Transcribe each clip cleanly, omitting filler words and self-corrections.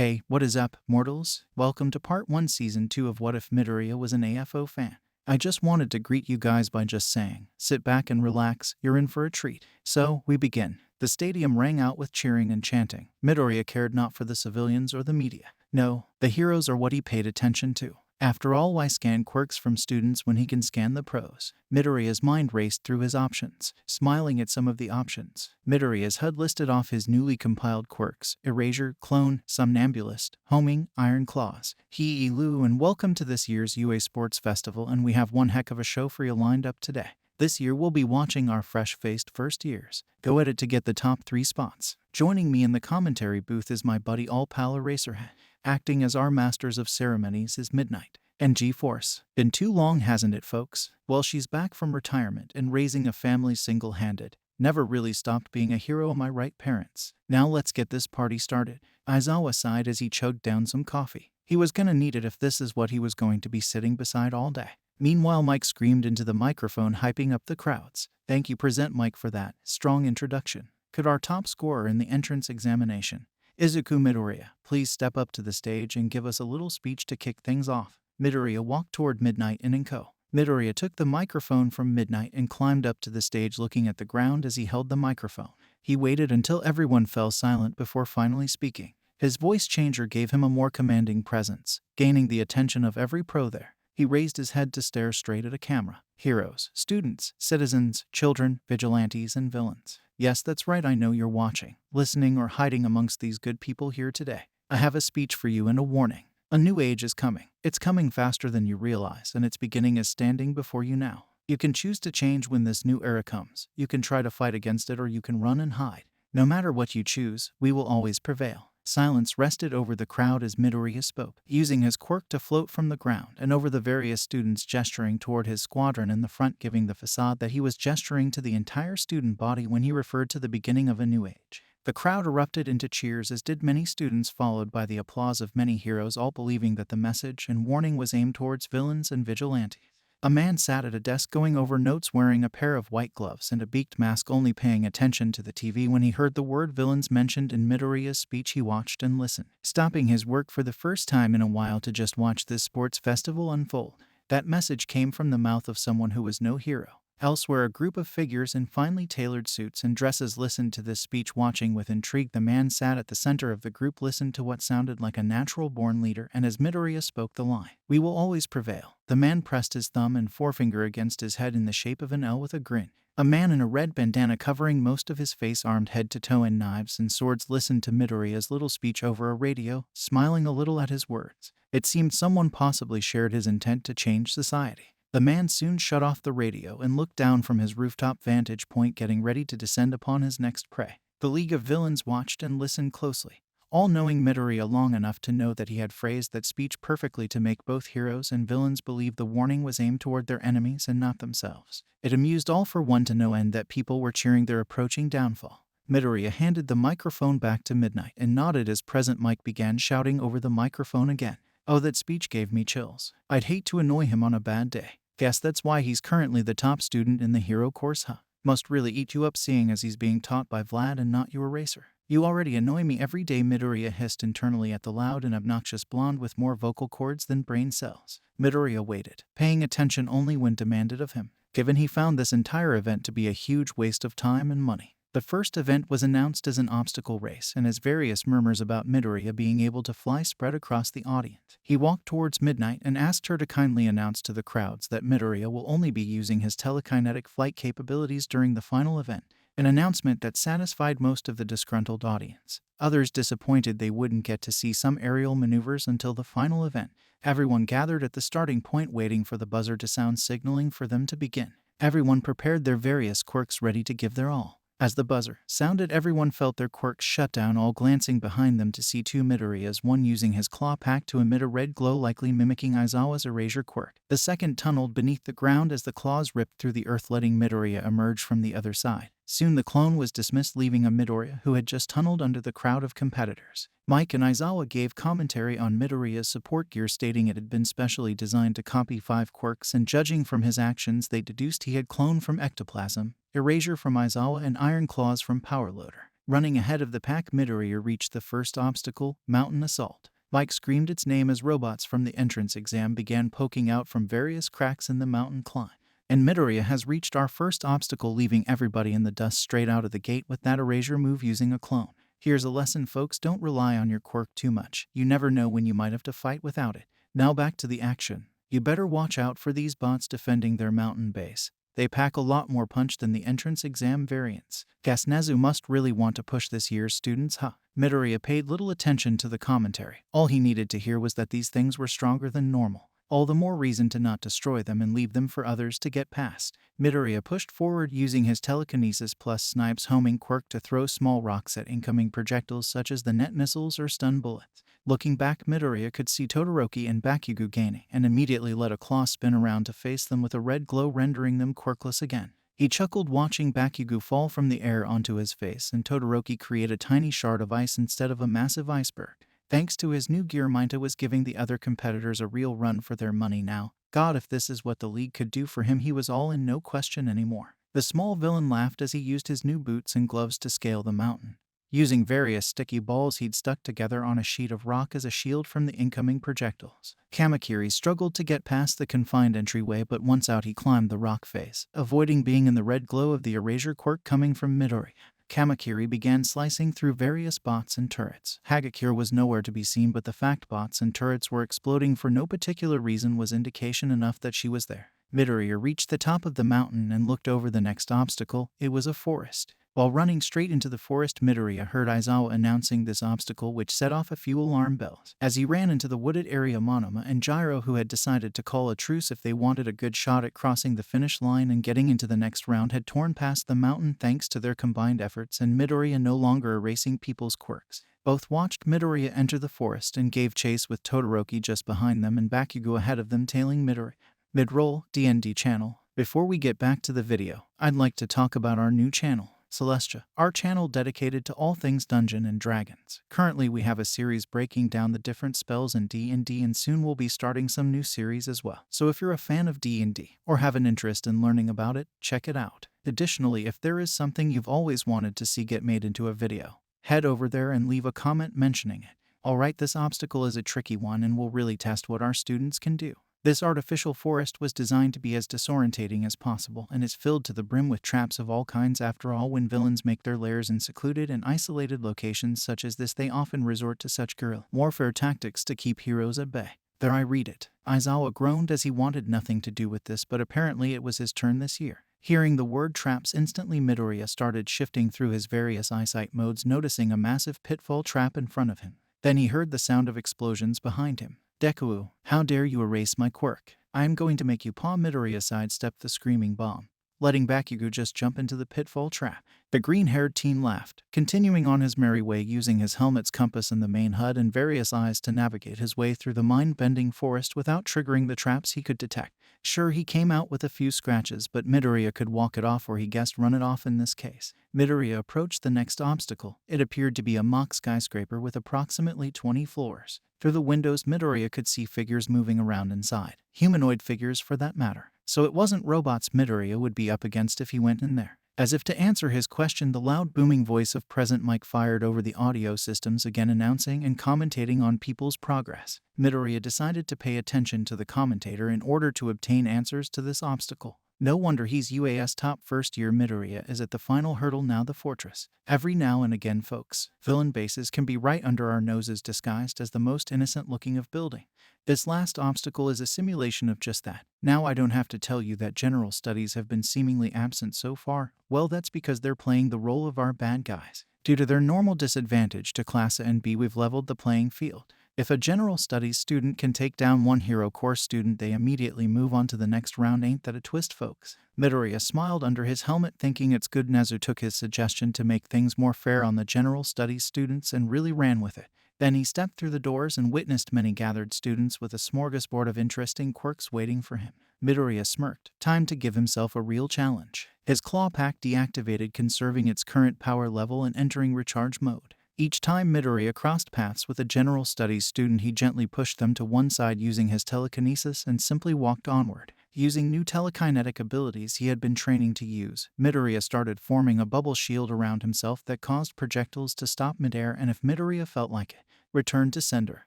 Hey, what is up, mortals? Welcome to part 1 season 2 of What If Midoriya Was an AFO Fan. I just wanted to greet you guys by just saying, sit back and relax, you're in for a treat. So, we begin. The stadium rang out with cheering and chanting. Midoriya cared not for the civilians or the media. No, the heroes are what he paid attention to. After all, why scan quirks from students when he can scan the pros? Midoriya's mind raced through his options, smiling at some of the options. Midoriya's HUD listed off his newly compiled quirks: Erasure, Clone, Somnambulist, Homing, Iron Claws. Hello and welcome to this year's UA Sports Festival, and we have one heck of a show for you lined up today. This year we'll be watching our fresh-faced first years go at it to get the top 3 spots. Joining me in the commentary booth is my buddy all-pal Eraserhead. Acting as our masters of ceremonies is Midnight and G-Force. Been too long, hasn't it, folks? Well, she's back from retirement and raising a family single-handed. Never really stopped being a hero, am I right, parents? Now let's get this party started. Aizawa sighed as he chugged down some coffee. He was gonna need it if this is what he was going to be sitting beside all day. Meanwhile, Mike screamed into the microphone, hyping up the crowds. Thank you, Present Mike, for that strong introduction. Could our top scorer in the entrance examination, Izuku Midoriya, please step up to the stage and give us a little speech to kick things off? Midoriya walked toward Midnight and Inko. Midoriya took the microphone from Midnight and climbed up to the stage, looking at the ground as he held the microphone. He waited until everyone fell silent before finally speaking. His voice changer gave him a more commanding presence, gaining the attention of every pro there. He raised his head to stare straight at a camera. Heroes, students, citizens, children, vigilantes, and villains. Yes, that's right, I know you're watching, listening, or hiding amongst these good people here today. I have a speech for you and a warning. A new age is coming. It's coming faster than you realize, and its beginning is standing before you now. You can choose to change when this new era comes. You can try to fight against it, or you can run and hide. No matter what you choose, we will always prevail. Silence rested over the crowd as Midoriya spoke, using his quirk to float from the ground, and over the various students, gesturing toward his squadron in the front, giving the facade that he was gesturing to the entire student body when he referred to the beginning of a new age. The crowd erupted into cheers, as did many students, followed by the applause of many heroes, all believing that the message and warning was aimed towards villains and vigilantes. A man sat at a desk going over notes, wearing a pair of white gloves and a beaked mask, only paying attention to the TV when he heard the word villains mentioned in Midoriya's speech. He watched and listened, stopping his work for the first time in a while to just watch this sports festival unfold. That message came from the mouth of someone who was no hero. Elsewhere, a group of figures in finely tailored suits and dresses listened to this speech, watching with intrigue. The man sat at the center of the group listened to what sounded like a natural-born leader, and as Midoriya spoke the line, "We will always prevail," the man pressed his thumb and forefinger against his head in the shape of an L with a grin. A man in a red bandana covering most of his face, armed head to toe in knives and swords, listened to Midoriya's little speech over a radio, smiling a little at his words. It seemed someone possibly shared his intent to change society. The man soon shut off the radio and looked down from his rooftop vantage point, getting ready to descend upon his next prey. The League of Villains watched and listened closely, all knowing Midoriya long enough to know that he had phrased that speech perfectly to make both heroes and villains believe the warning was aimed toward their enemies and not themselves. It amused all for one to no end that people were cheering their approaching downfall. Midoriya handed the microphone back to Midnight and nodded as Present Mike began shouting over the microphone again. Oh, that speech gave me chills. I'd hate to annoy him on a bad day. Guess that's why he's currently the top student in the hero course, huh? Must really eat you up, seeing as he's being taught by Vlad and not you, Eraser. You already annoy me every day, Midoriya hissed internally at the loud and obnoxious blonde with more vocal cords than brain cells. Midoriya waited, paying attention only when demanded of him, given he found this entire event to be a huge waste of time and money. The first event was announced as an obstacle race, and as various murmurs about Midoriya being able to fly spread across the audience, he walked towards Midnight and asked her to kindly announce to the crowds that Midoriya will only be using his telekinetic flight capabilities during the final event, an announcement that satisfied most of the disgruntled audience. Others disappointed they wouldn't get to see some aerial maneuvers until the final event. Everyone gathered at the starting point, waiting for the buzzer to sound, signaling for them to begin. Everyone prepared their various quirks, ready to give their all. As the buzzer sounded, everyone felt their quirks shut down, all glancing behind them to see two Midoriyas, one using his claw pack to emit a red glow, likely mimicking Aizawa's erasure quirk. The second tunneled beneath the ground as the claws ripped through the earth, letting Midoriya emerge from the other side. Soon the clone was dismissed, leaving a Midoriya who had just tunneled under the crowd of competitors. Mike and Aizawa gave commentary on Midoriya's support gear, stating it had been specially designed to copy 5 quirks, and judging from his actions they deduced he had cloned from Ectoplasm, Erasure from Aizawa, and Iron Claws from Power Loader. Running ahead of the pack, Midoriya reached the first obstacle, Mountain Assault. Mike screamed its name as robots from the entrance exam began poking out from various cracks in the mountain climb. And Midoriya has reached our first obstacle, leaving everybody in the dust straight out of the gate with that erasure move using a clone. Here's a lesson, folks, don't rely on your quirk too much. You never know when you might have to fight without it. Now back to the action. You better watch out for these bots defending their mountain base. They pack a lot more punch than the entrance exam variants. Guess Nezu must really want to push this year's students, huh? Midoriya paid little attention to the commentary. All he needed to hear was that these things were stronger than normal. All the more reason to not destroy them and leave them for others to get past. Midoriya pushed forward using his telekinesis plus Snipe's homing quirk to throw small rocks at incoming projectiles such as the net missiles or stun bullets. Looking back, Midoriya could see Todoroki and Bakugo gaining, and immediately let a claw spin around to face them with a red glow, rendering them quirkless again. He chuckled watching Bakugo fall from the air onto his face and Todoroki create a tiny shard of ice instead of a massive iceberg. Thanks to his new gear, Minta was giving the other competitors a real run for their money now. God, if this is what the league could do for him, he was all in, no question anymore. The small villain laughed as he used his new boots and gloves to scale the mountain. Using various sticky balls he'd stuck together on a sheet of rock as a shield from the incoming projectiles. Kamakiri struggled to get past the confined entryway, but once out he climbed the rock face, avoiding being in the red glow of the erasure quirk coming from Midori. Kamakiri began slicing through various bots and turrets. Hagakure was nowhere to be seen, but the fact bots and turrets were exploding for no particular reason was indication enough that she was there. Midoriya reached the top of the mountain and looked over the next obstacle. It was a forest. While running straight into the forest, Midoriya heard Aizawa announcing this obstacle, which set off a few alarm bells. As he ran into the wooded area, Monoma and Gyro, who had decided to call a truce if they wanted a good shot at crossing the finish line and getting into the next round, had torn past the mountain thanks to their combined efforts, and Midoriya no longer erasing people's quirks. Both watched Midoriya enter the forest and gave chase, with Todoroki just behind them and Bakugo ahead of them tailing Midoriya. Mid-roll, D&D channel. Before we get back to the video, I'd like to talk about our new channel, Celestia, our channel dedicated to all things Dungeons and Dragons. Currently we have a series breaking down the different spells in D&D, and soon we'll be starting some new series as well. So if you're a fan of D&D or have an interest in learning about it, check it out. Additionally, if there is something you've always wanted to see get made into a video, head over there and leave a comment mentioning it. Alright, this obstacle is a tricky one and will really test what our students can do. This artificial forest was designed to be as disorientating as possible and is filled to the brim with traps of all kinds. After all, when villains make their lairs in secluded and isolated locations such as this, they often resort to such guerrilla warfare tactics to keep heroes at bay. There, I read it. Aizawa groaned as he wanted nothing to do with this, but apparently it was his turn this year. Hearing the word traps, instantly Midoriya started shifting through his various eyesight modes, noticing a massive pitfall trap in front of him. Then he heard the sound of explosions behind him. Deku, how dare you erase my quirk? I am going to make you paw. Midoriya sidestepped the screaming bomb, letting Bakugo just jump into the pitfall trap. The green-haired teen laughed, continuing on his merry way, using his helmet's compass and the main HUD and various eyes to navigate his way through the mind-bending forest without triggering the traps he could detect. Sure, he came out with a few scratches, but Midoriya could walk it off, or he guessed run it off in this case. Midoriya approached the next obstacle. It appeared to be a mock skyscraper with approximately 20 floors. Through the windows, Midoriya could see figures moving around inside. Humanoid figures, for that matter. So it wasn't robots Midoriya would be up against if he went in there. As if to answer his question, the loud booming voice of Present Mike fired over the audio systems, again announcing and commentating on people's progress. Midoriya decided to pay attention to the commentator in order to obtain answers to this obstacle. No wonder he's UAS top first year. Midoriya is at the final hurdle now, the fortress. Every now and again, folks, villain bases can be right under our noses, disguised as the most innocent looking of building. This last obstacle is a simulation of just that. Now I don't have to tell you that general studies have been seemingly absent so far. Well, that's because they're playing the role of our bad guys. Due to their normal disadvantage to Class A and B, we've leveled the playing field. If a general studies student can take down one hero course student, they immediately move on to the next round. Ain't that a twist, folks? Midoriya smiled under his helmet, thinking it's good. Nezu took his suggestion to make things more fair on the general studies students and really ran with it. Then he stepped through the doors and witnessed many gathered students with a smorgasbord of interesting quirks waiting for him. Midoriya smirked. Time to give himself a real challenge. His claw pack deactivated, conserving its current power level and entering recharge mode. Each time Midoriya crossed paths with a general studies student, he gently pushed them to one side using his telekinesis and simply walked onward. Using new telekinetic abilities he had been training to use, Midoriya started forming a bubble shield around himself that caused projectiles to stop midair and, if Midoriya felt like it, returned to sender.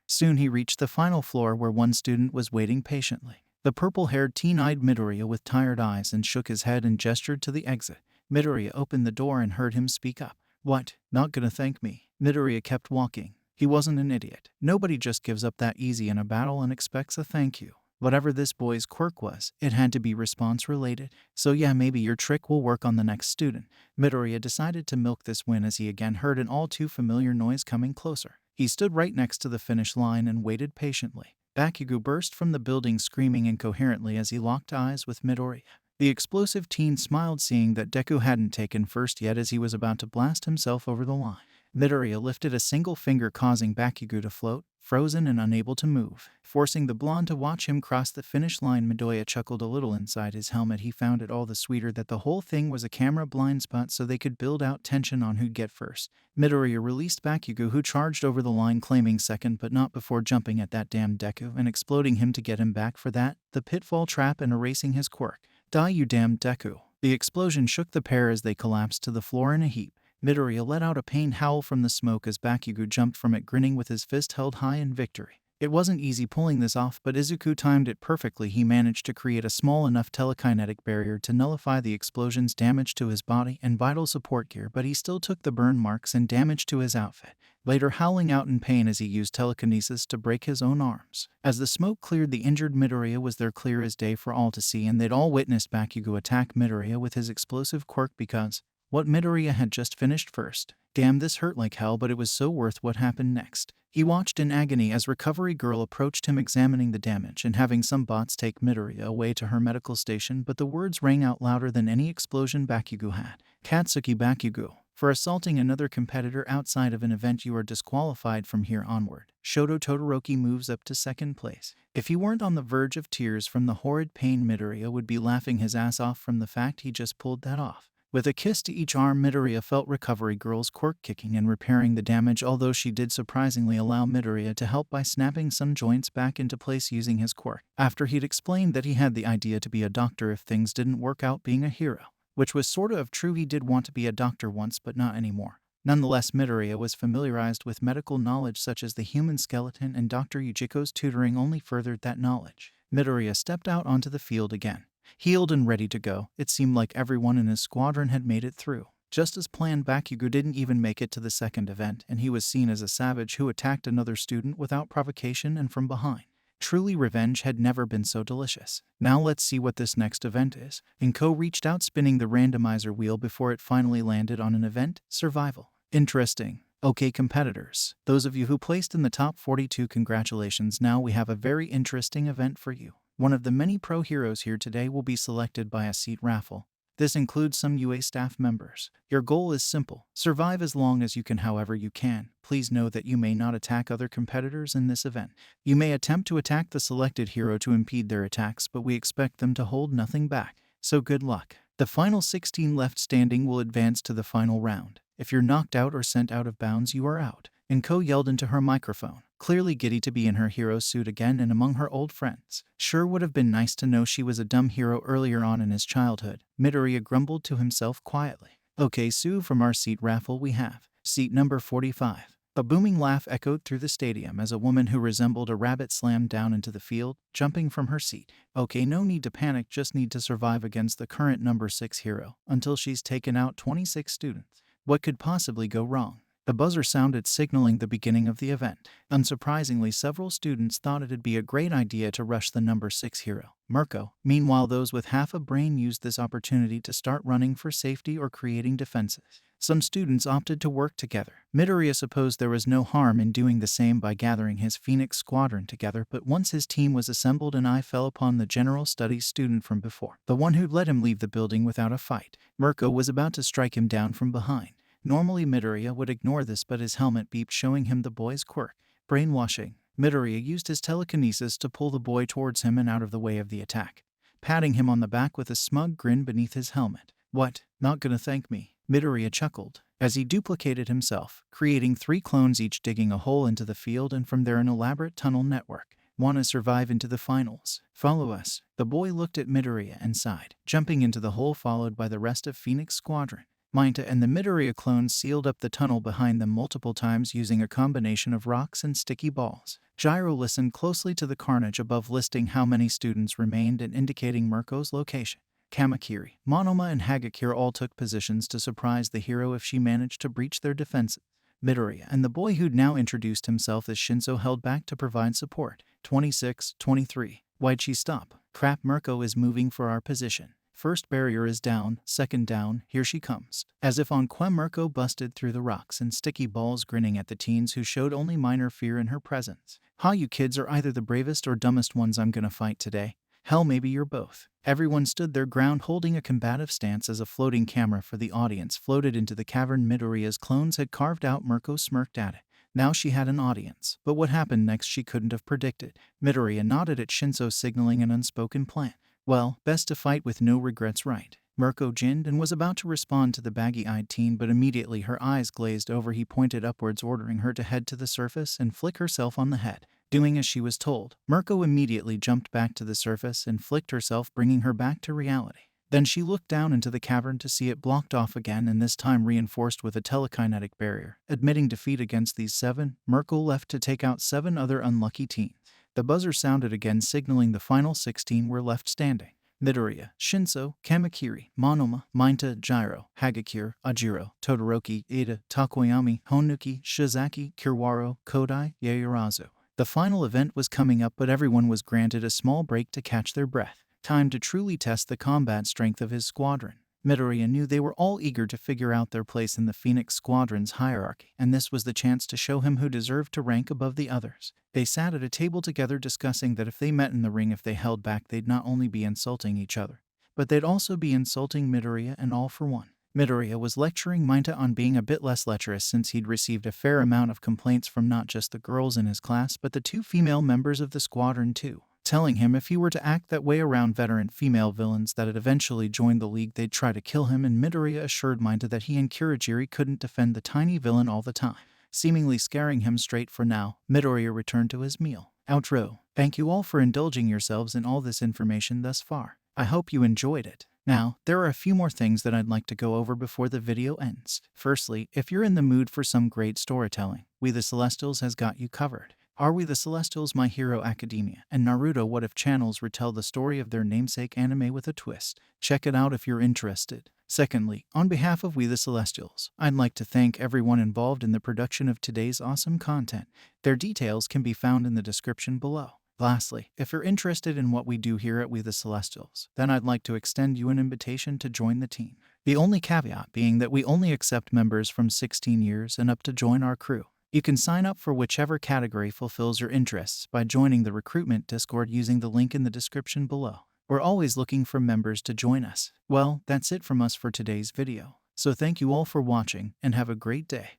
Soon he reached the final floor where one student was waiting patiently. The purple-haired teen eyed Midoriya with tired eyes and shook his head and gestured to the exit. Midoriya opened the door and heard him speak up. "What? Not gonna thank me?" Midoriya kept walking. He wasn't an idiot. Nobody just gives up that easy in a battle and expects a thank you. Whatever this boy's quirk was, it had to be response-related. So yeah, maybe your trick will work on the next student. Midoriya decided to milk this win as he again heard an all-too-familiar noise coming closer. He stood right next to the finish line and waited patiently. Bakugo burst from the building screaming incoherently as he locked eyes with Midoriya. The explosive teen smiled, seeing that Deku hadn't taken first yet as he was about to blast himself over the line. Midoriya lifted a single finger, causing Bakugo to float, frozen and unable to move. Forcing the blonde to watch him cross the finish line, Midoriya chuckled a little inside his helmet. He found it all the sweeter that the whole thing was a camera blind spot so they could build out tension on who'd get first. Midoriya released Bakugo, who charged over the line claiming second, but not before jumping at that damn Deku and exploding him to get him back for that, the pitfall trap, and erasing his quirk. "Die, you damn Deku." The explosion shook the pair as they collapsed to the floor in a heap. Midoriya let out a pained howl from the smoke as Bakugo jumped from it, grinning with his fist held high in victory. It wasn't easy pulling this off, but Izuku timed it perfectly. He managed to create a small enough telekinetic barrier to nullify the explosion's damage to his body and vital support gear, but he still took the burn marks and damage to his outfit, later howling out in pain as he used telekinesis to break his own arms. As the smoke cleared, the injured Midoriya was there clear as day for all to see, and they'd all witnessed Bakugo attack Midoriya with his explosive quirk because what Midoriya had just finished first. Damn, this hurt like hell, but it was so worth what happened next. He watched in agony as Recovery Girl approached him, examining the damage and having some bots take Midoriya away to her medical station, but the words rang out louder than any explosion Bakugo had. "Katsuki Bakugo, for assaulting another competitor outside of an event, you are disqualified from here onward." Shoto Todoroki moves up to second place. If he weren't on the verge of tears from the horrid pain, Midoriya would be laughing his ass off from the fact he just pulled that off. With a kiss to each arm, Midoriya felt Recovery Girl's quirk kicking and repairing the damage, although she did surprisingly allow Midoriya to help by snapping some joints back into place using his quirk. After he'd explained that he had the idea to be a doctor if things didn't work out being a hero, which was sorta of true. He did want to be a doctor once, but not anymore. Nonetheless, Midoriya was familiarized with medical knowledge such as the human skeleton, and Dr. Yujiko's tutoring only furthered that knowledge. Midoriya stepped out onto the field again. Healed and ready to go, it seemed like everyone in his squadron had made it through. Just as planned, Bakugo didn't even make it to the second event, and he was seen as a savage who attacked another student without provocation and from behind. Truly, revenge had never been so delicious. Now let's see what this next event is. Inko reached out, spinning the randomizer wheel before it finally landed on an event: survival. Interesting. Okay, competitors, those of you who placed in the top 42, congratulations. Now we have a very interesting event for you. One of the many pro heroes here today will be selected by a seat raffle. This includes some UA staff members. Your goal is simple: survive as long as you can however you can. Please know that you may not attack other competitors in this event. You may attempt to attack the selected hero to impede their attacks, but we expect them to hold nothing back. So good luck. The final 16 left standing will advance to the final round. If you're knocked out or sent out of bounds, you are out. Inko yelled into her microphone, clearly giddy to be in her hero suit again and among her old friends. Sure would have been nice to know she was a dumb hero earlier on in his childhood, Midoriya grumbled to himself quietly. Okay, Sue, from our seat raffle we have seat number 45. A booming laugh echoed through the stadium as a woman who resembled a rabbit slammed down into the field, jumping from her seat. Okay, no need to panic, just need to survive against the current number 6 hero until she's taken out 26 students. What could possibly go wrong? The buzzer sounded, signaling the beginning of the event. Unsurprisingly, several students thought it'd be a great idea to rush the number 6 hero, Mirko. Meanwhile, those with half a brain used this opportunity to start running for safety or creating defenses. Some students opted to work together. Midoriya supposed there was no harm in doing the same by gathering his Phoenix squadron together, but once his team was assembled, an eye fell upon the general studies student from before, the one who'd let him leave the building without a fight. Mirko was about to strike him down from behind. Normally Midoriya would ignore this, but his helmet beeped, showing him the boy's quirk. Brainwashing. Midoriya used his telekinesis to pull the boy towards him and out of the way of the attack, patting him on the back with a smug grin beneath his helmet. "What? Not gonna thank me?" Midoriya chuckled as he duplicated himself, creating 3 clones, each digging a hole into the field and from there an elaborate tunnel network. Want to survive into the finals? Follow us. The boy looked at Midoriya and sighed, jumping into the hole followed by the rest of Phoenix Squadron. Mineta and the Midoriya clones sealed up the tunnel behind them multiple times using a combination of rocks and sticky balls. Gyro listened closely to the carnage above, listing how many students remained and indicating Mirko's location. Kamakiri, Monoma, and Hagakure all took positions to surprise the hero if she managed to breach their defenses. Midoriya and the boy who'd now introduced himself as Shinso held back to provide support. 26-23. Why'd she stop? Crap, Mirko is moving for our position. First barrier is down, second down, here she comes. As if on Quem, Mirko busted through the rocks and sticky balls, grinning at the teens who showed only minor fear in her presence. Ha, you kids are either the bravest or dumbest ones I'm gonna fight today. Hell, maybe you're both. Everyone stood their ground, holding a combative stance as a floating camera for the audience floated into the cavern Midoriya's clones had carved out. Mirko smirked at it. Now she had an audience, but what happened next she couldn't have predicted. Midoriya nodded at Shinso, signaling an unspoken plan. Well, best to fight with no regrets, right? Mirko ginned and was about to respond to the baggy-eyed teen, but immediately her eyes glazed over. He pointed upwards, ordering her to head to the surface and flick herself on the head. Doing as she was told, Mirko immediately jumped back to the surface and flicked herself, bringing her back to reality. Then she looked down into the cavern to see it blocked off again, and this time reinforced with a telekinetic barrier. Admitting defeat against these 7, Mirko left to take out 7 other unlucky teens. The buzzer sounded again, signaling the final 16 were left standing. Midoriya, Shinso, Kamakiri, Monoma, Mineta, Gyro, Hagakure, Ajiro, Todoroki, Ida, Takoyami, Honuki, Shizaki, Kiwaro, Kodai, Yaoyorozu. The final event was coming up, but everyone was granted a small break to catch their breath. Time to truly test the combat strength of his squadron. Midoriya knew they were all eager to figure out their place in the Phoenix Squadron's hierarchy, and this was the chance to show him who deserved to rank above the others. They sat at a table together, discussing that if they met in the ring, if they held back, they'd not only be insulting each other, but they'd also be insulting Midoriya and all for one. Midoriya was lecturing Mineta on being a bit less lecherous, since he'd received a fair amount of complaints from not just the girls in his class but the 2 female members of the squadron too, telling him if he were to act that way around veteran female villains that had eventually joined the league, they'd try to kill him. And Midoriya assured Mineta that he and Kurogiri couldn't defend the tiny villain all the time, seemingly scaring him straight. For now, Midoriya returned to his meal. Outro. Thank you all for indulging yourselves in all this information thus far. I hope you enjoyed it. Now, there are a few more things that I'd like to go over before the video ends. Firstly, if you're in the mood for some great storytelling, We The Celestials has got you covered. Are We The Celestials, My Hero Academia, and Naruto What If channels retell the story of their namesake anime with a twist. Check it out if you're interested. Secondly, on behalf of We The Celestials, I'd like to thank everyone involved in the production of today's awesome content. Their details can be found in the description below. Lastly, if you're interested in what we do here at We The Celestials, then I'd like to extend you an invitation to join the team. The only caveat being that we only accept members from 16 years and up to join our crew. You can sign up for whichever category fulfills your interests by joining the recruitment Discord using the link in the description below. We're always looking for members to join us. Well, that's it from us for today's video. So thank you all for watching and have a great day.